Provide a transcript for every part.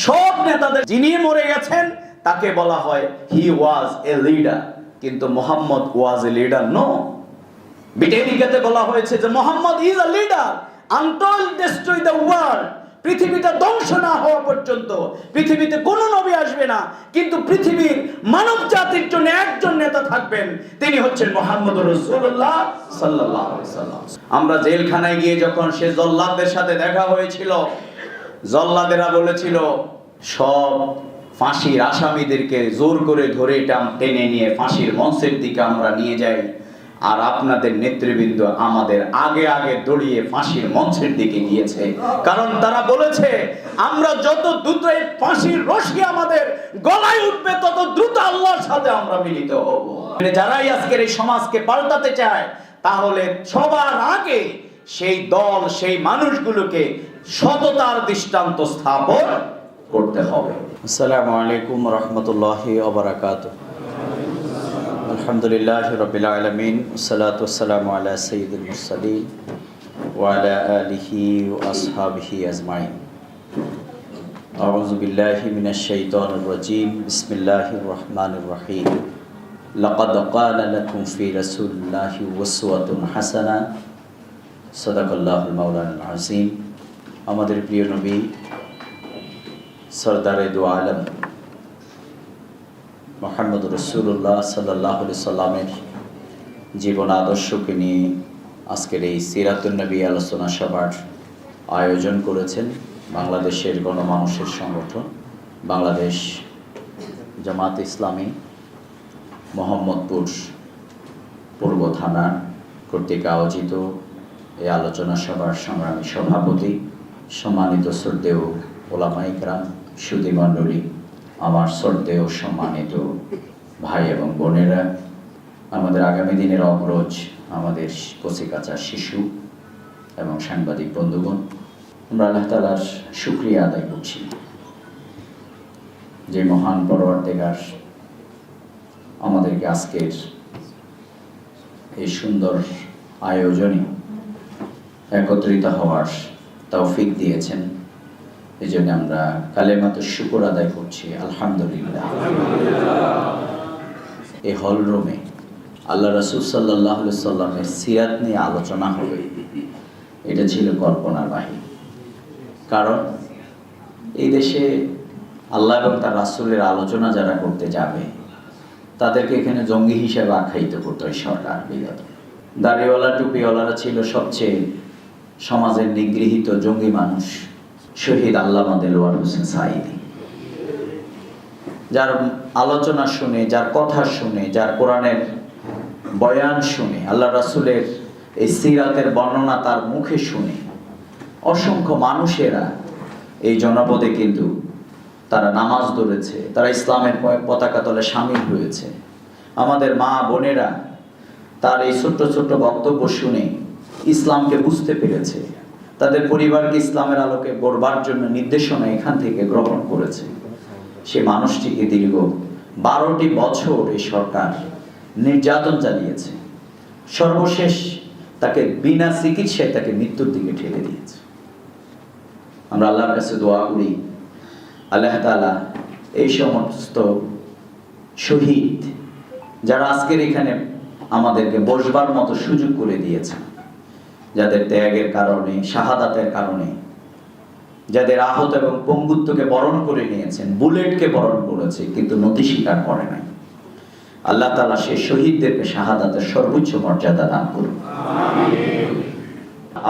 সব নেতাদের যিনি মরে গেছেন তাকে বলা হয় হি ওয়াজ এ লিডার, কিন্তু মোহাম্মদ ওয়াজ এ লিডার নো। ব্রিটানিকাতে বলা হয়েছে যে Mohammad is a leader until destroy the world. পৃথিবীটা ধ্বংস না হওয়া পর্যন্ত পৃথিবীতে কোনো নবী আসবে না, কিন্তু পৃথিবীর মানব জাতির জন্য একজন নেতা থাকবেন, তিনি হচ্ছেন মুহাম্মদুর রাসূলুল্লাহ সাল্লাল্লাহু আলাইহি ওয়াসাল্লাম। আমরা জেলখানায় গিয়ে যখন সে জল্লাদদের সাথে দেখা হয়েছিল, জল্লাদেরা বলেছিল সব ফাঁসির আসামিদেরকে জোর করে ধরে টেনে নিয়ে ফাঁসির মঞ্চের দিকে আমরা নিয়ে যাই, আর আপনাদের নেতৃবৃন্দ আমাদের আগে আগে দৌড়িয়ে ফাঁসির মঞ্চের দিকে গিয়েছে। কারণ তারা বলেছে আমরা যত দ্রুত এই ফাঁসির রশি আমাদের গলায় উঠবে তত দ্রুত আল্লাহর সাথে আমরা মিলিত হব। যারাই আজকের এই সমাজকে পাল্টাতে চায়, তাহলে সবার আগে সেই দল সেই মানুষগুলোকে সততার দৃষ্টান্ত স্থাপন করতে হবে। আসসালামু আলাইকুম রাহমাতুল্লাহি ওয়া বারাকাতুহু। আলহামদুলিল্লাহি রাব্বিল আলামিন, ওয়াসসালাতু ওয়াসসালামু আলা সাইয়্যিদিল মুরসালিন ওয়া আলা আলিহি ওয়া আসহাবিহি আজমাইন। আউযু বিল্লাহি মিনাশ শাইতানির রাজীম। বিসমিল্লাহির রহমানির রহিম। লাকাদ কানা লাকুম ফি রাসূলিল্লাহি উসওয়াতুন হাসানাহ। সাদাকাল্লাহুল মাওলানাল আযীম। আমাদের প্রিয় নবী সরদারে দু আলম মুহাম্মদ রাসূলুল্লাহ সাল্লাল্লাহু আলাইহি সাল্লামের জীবন আদর্শকে নিয়ে আজকের এই সিরাতুন নবী আলোচনা সভার আয়োজন করেছেন বাংলাদেশের গণমানুষের সংগঠন বাংলাদেশ জামাত ইসলামী মোহাম্মদপুর পূর্ব থানা কর্তৃক আয়োজিত এই আলোচনা সভার সংগ্রামী সভাপতি, সম্মানিত শ্রদ্ধেয় ওলামায়ে কেরাম, সুধী মণ্ডলী, আমার শ্রদ্ধেয় সম্মানিত ভাই এবং বোনেরা, আমাদের আগামী দিনের অগ্রজ, আমাদের কচিকাঁচা শিশু এবং সাংবাদিক বন্ধুগণ, আমরা আল্লাহ তাআলার শুকরিয়া আদায় করছি যে মহান পরওয়ারদিগার আমাদেরকে আজকের এই সুন্দর আয়োজনে একত্রিত হওয়ার তৌফিক দিয়েছেন। এই জন্য আমরা কালেমাতুশ শুকর আদায় করছি, আলহামদুলিল্লাহ। এই হল রুমে আল্লাহ রাসূল সাল্লাল্লাহু আলাইহি সাল্লামের সিরাত নিয়ে আলোচনা হবে, এটা ছিল কল্পনার বাহিরে। কারণ এই দেশে আল্লাহ এবং তার রাসূলের আলোচনা যারা করতে যাবে তাদেরকে এখানে জঙ্গি হিসেবে আখ্যায়িত করতো এই সরকার। বিগত দাড়িওয়ালা টুপিওয়ালারা ছিল সবচেয়ে সমাজের নিগৃহীত জঙ্গি মানুষ। শহীদ আল্লামা দেলোয়ার হোসেন সাঈদী, যার আলোচনা শুনে, যার কথা শুনে, যার কোরআনের বয়ান শুনে, আল্লাহ রাসূলের এই সিরাতের বর্ণনা তার মুখে শুনে অসংখ্য মানুষেরা এই জনপদে কিন্তু তারা নামাজ ধরেছে, তারা ইসলামের পতাকা তলে শামিল হয়েছে। আমাদের মা বোনেরা তার এই ছোট্ট ছোট্ট বক্তব্য শুনে ইসলামকে বুঝতে পেরেছে, তাদের পরিবারকে ইসলামের আলোকে গড়বার জন্য নির্দেশনা এখান থেকে গ্রহণ করেছে। সে মানুষটিকে দীর্ঘ 12টি বছর এই সরকার নির্যাতন চালিয়েছে, সর্বশেষ তাকে বিনা চিকিৎসায় তাকে মৃত্যুর দিকে ঠেলে দিয়েছে। আমরা আল্লাহর কাছে দোয়া করি আল্লাহ তাআলা এই সমস্ত শহীদ যারা আজকের এখানে আমাদেরকে বসবার মতো সুযোগ করে দিয়েছে, যাদের ত্যাগের কারণে, শাহাদাতের কারণে, যাদের আহত এবং পঙ্গুত্বকে বরণ করে নিয়েছেন, বুলেটকে বরণ করেছে কিন্তু নতি স্বীকার করে নাই, আল্লাহ তাআলা সেই শহীদদেরকে শাহাদাতের সর্বোচ্চ মর্যাদা দান করুন, আমিন।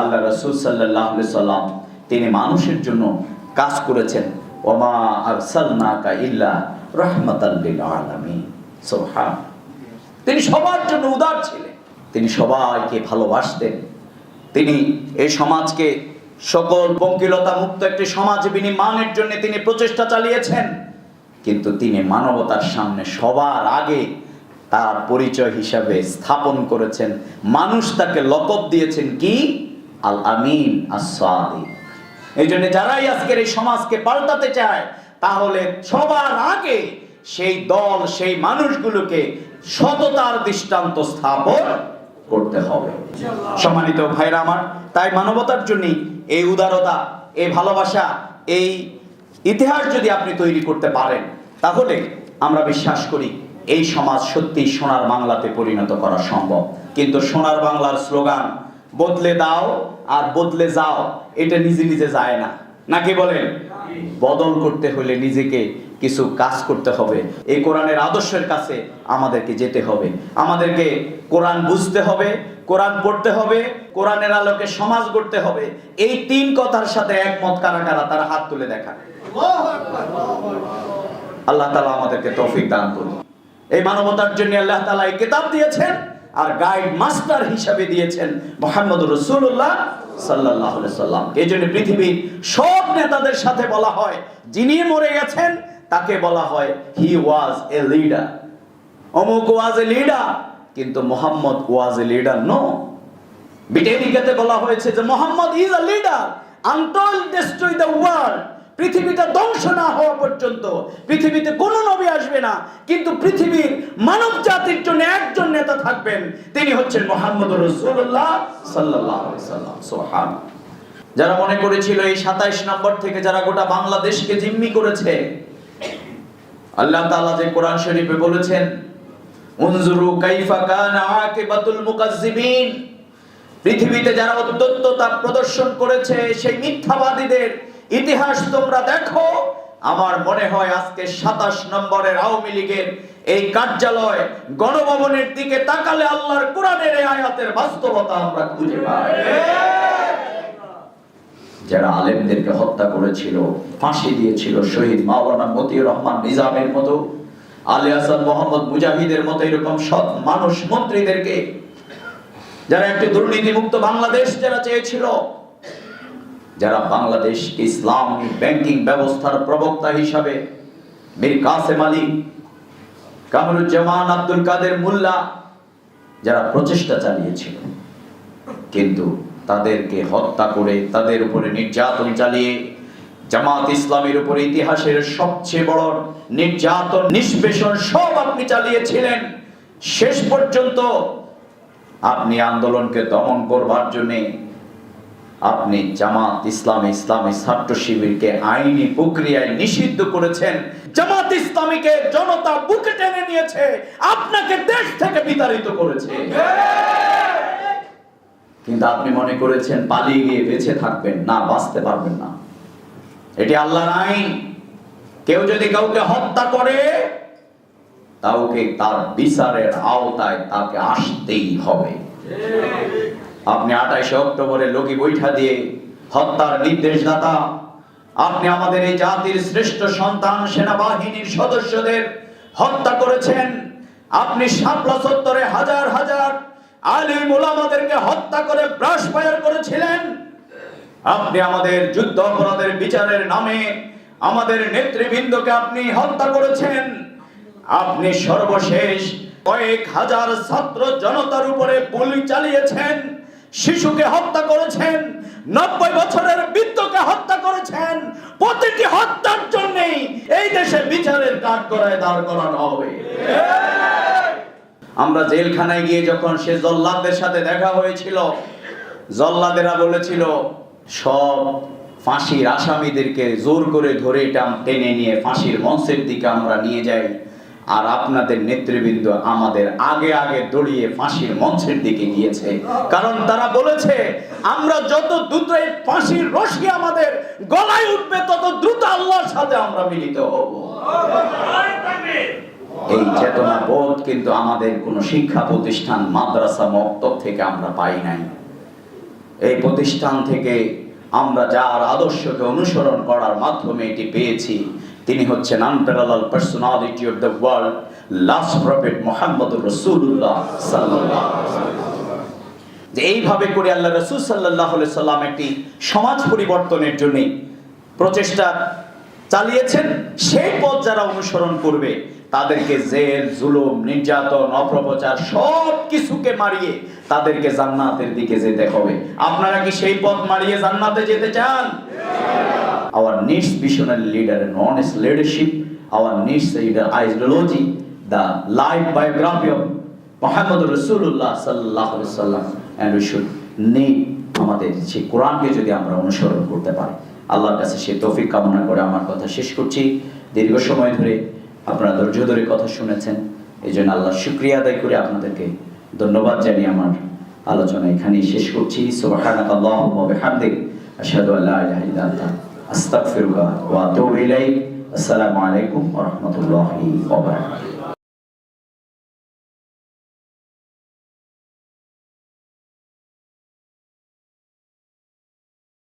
আল্লাহ রাসূল সাল্লাল্লাহু আলাইহি সাল্লাম তিনি মানুষের জন্য কাজ করেছেন, ওমা আরসালনাকা ইল্লা রাহমাতাল লিল আলামিন। সুবহান। তিনি সবার জন্য উদার ছিলেন, তিনি সবাইকে ভালোবাসতেন। তিনি এই সমাজকে সকল পঙ্কিলতা মুক্ত একটি সমাজ বিনির্মাণের জন্য তিনি প্রচেষ্টা চালিয়েছেন, কিন্তু তিনি মানবতার সামনে সবার আগে তার পরিচয় হিসাবে স্থাপন করেছেন। মানুষ তাকে লকব দিয়েছেন কি? আল আমিন আস-সাদিক। এই জন্য যারাই আজকের এই সমাজকে পাল্টাতে চায়, তাহলে সবার আগে সেই দল সেই মানুষগুলোকে সততার দৃষ্টান্ত স্থাপন করতে হবে। সম্মানিত ভাইরা আমার, তাই মানবতার জন্য এই উদারতা, এই ভালোবাসা, এই ইতিহাস যদি আপনি তৈরি করতে পারেন, তাহলে আমরা বিশ্বাস করি এই সমাজ সত্যি সোনার বাংলাতে পরিণত করা সম্ভব। কিন্তু সোনার বাংলার স্লোগান বদলে দাও আর বদলে যাও, এটা নিজে নিজে যায় না, নাকি বলেন? বদল করতে হলে নিজেকে কিছু কাজ করতে হবে। এই কোরআনের আদর্শের কাছে আমাদেরকে যেতে হবে, আমাদেরকে কোরআন বুঝতে হবে, কোরআন পড়তে হবে, কোরআনের আলোকে সমাজ গড়তে হবে। এই তিন কথার সাথে একমত কারা কারা, তারা হাত তুলে দেখান। আল্লাহ তাআলা আমাদেরকে তৌফিক দান করুন। এই মানবতার জন্য আল্লাহ তাআলা এই কিতাব দিয়েছেন, আর গাইড মাস্টার হিসেবে দিয়েছেন মুহাম্মদুর রাসূলুল্লাহ সাল্লাল্লাহু আলাইহি সাল্লাম। এই জন্য পৃথিবীর সব নেতাদের সাথে বলা হয়, যিনি মরে গেছেন তাকে বলা হয় হি ওয়াজ এ লিডার, অমুক ওয়াজ এ লিডার, কিন্তু মুহাম্মদ ওয়াজ এ লিডার নো। ব্রিটানিকাতে বলা হয়েছে যে Muhammad is a leader until destroy the world. পৃথিবীটা ধ্বংস না হওয়া পর্যন্ত পৃথিবীতে কোনো নবী আসবে না, কিন্তু পৃথিবীর মানব জাতির জন্য একজন নেতা থাকবেন, তিনি হচ্ছেন মুহাম্মদুর রাসূলুল্লাহ সাল্লাল্লাহু আলাইহি সাল্লাম। সুবহানাল্লাহ। যারা মনে করেছিল এই 27 নম্বর থেকে যারা গোটা বাংলাদেশকে জিম্মি করেছে, আল্লাহ তাআলা যে কোরআন শরীফে বলেছেন উনজুরু কাইফা কানা আকিবাতুল মুকাজ্জিবিন, পৃথিবীতে যারা উদ্যততা প্রদর্শন করেছে সেই মিথ্যাবাদীদের ইতিহাস তোমরা দেখো। আমার মনে হয় আজকে 27 নম্বরের আওয়ামী লীগের এই কার্যালয় গণভবনের দিকে তাকালে আল্লাহর কোরআনের এই আয়াতের বাস্তবতা আমরা খুঁজে পাই। যারা আলেমদেরকে হত্যা করেছিল, ফাঁসি দিয়েছিল, শহীদ মাওলানা মতিউর রহমান নিজামের মতো, আলী হাসান মোহাম্মদ মুজাহিদের মতো এরকম সৎ মানুষ মন্ত্রীদেরকে, যারা একটি দুর্নীতিমুক্ত বাংলাদেশ যারা চেয়েছিল, যারা বাংলাদেশ ইসলামী ব্যাংকিং ব্যবস্থার প্রবক্তা হিসাবে মীর কাসেম আলী, কামরুজ্জামান, আব্দুল কাদের মোল্লা যারা প্রচেষ্টা চালিয়েছিল, কিন্তু তাদেরকে হত্যা করে তাদের উপরে নির্যাতন চালিয়ে জামাত ইসলামের উপরে ইতিহাসের সবচেয়ে বড় নির্যাতন নিষ্পেষণ সব আপনি চালিয়েছিলেন। শেষ পর্যন্ত আপনি আন্দোলনকে দমন করবার জন্য আপনি জামাত ইসলামী ছাত্র শিবিরকে আইনি প্রক্রিয়ায় নিষিদ্ধ করেছেন। জামাত ইসলামীকে জনতা বুকে টেনে নিয়েছে, আপনাকে দেশ থেকে বিতাড়িত করেছে। কিন্তু আপনি মনে করেছেন পালিয়ে গিয়ে বেঁচে থাকবেন, না, বাঁচতে পারবেন না। এটি আল্লাহর আইন। কেউ যদি কাউকে হত্যা করে, তাকে তার বিচারের আওতায় তাকে আসতেই হবে। আপনি 28 অক্টোবরে লগি বৈঠা দিয়ে হত্যার নির্দেশদাতা, আপনি আমাদের এই জাতির শ্রেষ্ঠ সন্তান সেনাবাহিনীর সদস্যদের হত্যা করেছেন। আপনি শাপলা চত্বরে হাজার হাজার আলিম উলামাদেরকে হত্যা করে ব্রাশ ফায়ার করেছিলেন। আপনি আমাদের যুদ্ধ অপরাধের বিচারের নামে আমাদের নেতৃবৃন্দকে আপনি হত্যা করেছেন। আপনি সর্বশেষ কয়েক হাজার ছাত্র জনতার উপরে গুলি চালিয়েছেন, শিশুকে হত্যা করেছেন, 90 বছরের বৃদ্ধকে হত্যা করেছেন। প্রতিটি হত্যার জন্যই এই দেশে বিচারের কাঠগড়ায় দাঁড় করানো হবে। আমরা জেলখানায় গিয়ে যখন সে জল্লাদদের সাথে দেখা হয়েছিল, জল্লাদেরা বলেছিল সব ফাঁসির আসামিদেরকে জোর করে ধরে টেনে নিয়ে ফাঁসির মঞ্চের দিকে আমরা নিয়ে যাই, আর আপনাদের নেতৃবৃন্দ আমাদের আগে আগে দৌড়িয়ে ফাঁসির মঞ্চের দিকে গিয়েছে। কারণ তারা বলেছে আমরা যত দ্রুত এই ফাঁসির রশি আমাদের গলায় উঠবে, তত দ্রুত আল্লাহর সাথে আমরা মিলিত হব। এই চেতনা বোধ কিন্তু আমাদের কোন শিক্ষা প্রতিষ্ঠান, মাদ্রাসা, মক্তব থেকে আমরা পাই নাই। এই প্রতিষ্ঠান থেকে আমরা যার আদর্শকে অনুসরণ করার মাধ্যমে এটি পেয়েছি, তিনি হচ্ছেন unparalleled personality of the world, last prophet মুহাম্মদুর রাসূলুল্লাহ সাল্লাল্লাহু আলাইহি ওয়াসাল্লাম। যে এইভাবে করে আল্লাহ রাসূল সাল্লাল্লাহু আলাইহি সাল্লাম একটি সমাজ পরিবর্তনের জন্য প্রচেষ্টা চালিয়েছেন। সেই পথ যারা অনুসরণ করবে তাদেরকে জেল, জুলুম, নির্যাতন, অপপ্রচার সব কিছুকে মারিয়ে তাদেরকে জান্নাতের দিকে যেতে হবে। আপনারা কি সেই পথ মারিয়ে জান্নাতে যেতে চান? Our next visionary leader and honest leadership, our next ideology, the life biography of Muhammad Rasulullah sallallahu alaihi wasallam, and we should need আমাদের সেই কোরআনকে যদি আমরা অনুসরণ করতে পারি, আল্লাহর কাছে সে তৌফিক কামনা করে আমার কথা শেষ করছি। দীর্ঘ সময় ধরে আপনারা ধৈর্য ধরে কথা শুনেছেন, এই জন্য আল্লাহর শুকরিয়া আদায় করে আপনাদেরকে ধন্যবাদ জানিয়ে আমার আলোচনা এখানেই শেষ করছি। সুবহানাকাল্লাহুম্মা ওয়া বিহামদিক, আশহাদু আল্লা ইলাহা ইল্লা আনতা, আস্তাগফিরুকা ওয়া আতুবু ইলাইক। আসসালামু আলাইকুম ওয়া রাহমাতুল্লাহি ওয়া বারাকাতুহু।